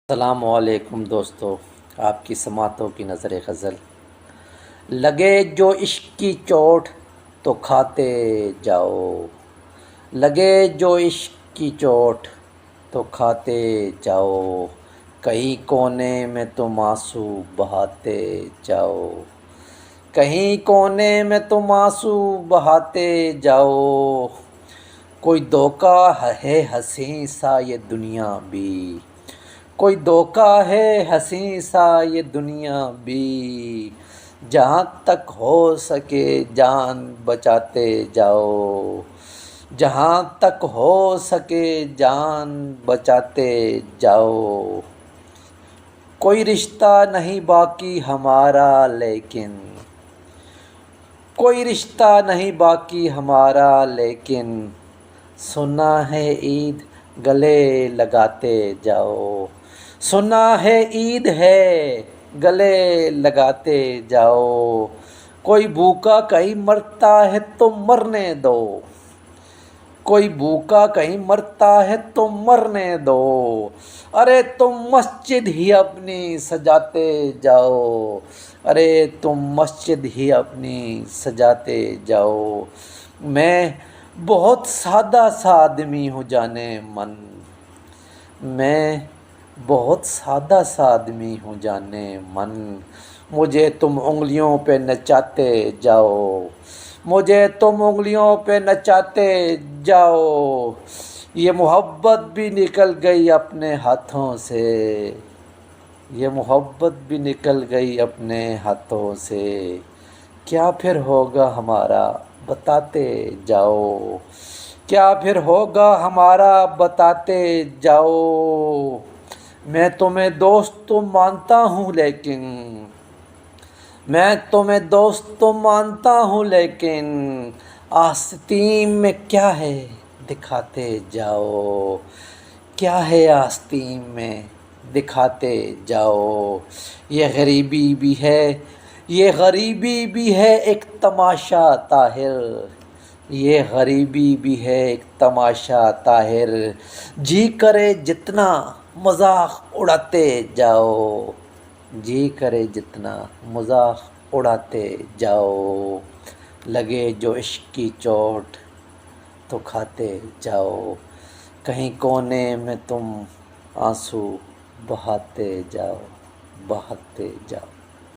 السلام علیکم دوستو، آپ کی سماعتوں کی نظر غزل۔ لگے جو عشق کی چوٹ تو کھاتے جاؤ، لگے جو عشق کی چوٹ تو کھاتے جاؤ، کہیں کونے میں تم آنسو بہاتے جاؤ، کہیں کونے میں تم آنسو بہاتے جاؤ، کوئی دھوکا ہے حسین سا یہ دنیا بھی، کوئی دھوکا ہے حسین سا یہ دنیا بھی، جہاں تک ہو سکے جان بچاتے جاؤ، جہاں تک ہو سکے جان بچاتے جاؤ، کوئی رشتہ نہیں باقی ہمارا لیکن، کوئی رشتہ نہیں باقی ہمارا لیکن، سنا ہے عید گلے لگاتے جاؤ، سنا ہے عید ہے گلے لگاتے جاؤ، کوئی بھوکا کہیں مرتا ہے تو مرنے دو، کوئی بھوکا کہیں مرتا ہے تو مرنے دو، ارے تم مسجد ہی اپنی سجاتے جاؤ، ارے تم مسجد ہی اپنی سجاتے جاؤ، میں بہت سادہ سا آدمی ہوں جانے من، میں بہت سادہ سا آدمی ہوں جانے من، مجھے تم انگلیوں پہ نچاتے جاؤ، مجھے تم انگلیوں پہ نچاتے جاؤ، یہ محبت بھی نکل گئی اپنے ہاتھوں سے، یہ محبت بھی نکل گئی اپنے ہاتھوں سے، کیا پھر ہوگا ہمارا بتاتے جاؤ، کیا پھر ہوگا ہمارا بتاتے جاؤ، میں تمہیں دوست تو مانتا ہوں لیکن، میں تمہیں دوست تو مانتا ہوں لیکن، آستین میں کیا ہے دکھاتے جاؤ، کیا ہے آستین میں دکھاتے جاؤ، یہ غریبی بھی ہے، یہ غریبی بھی ہے ایک تماشا طاہر، یہ غریبی بھی ہے ایک تماشا طاہر، جی کرے جتنا مذاق اڑاتے جاؤ، جی کرے جتنا مذاق اڑاتے جاؤ، لگے جو عشق کی چوٹ تو کھاتے جاؤ، کہیں کونے میں تم آنسو بہاتے جاؤ، بہاتے جاؤ۔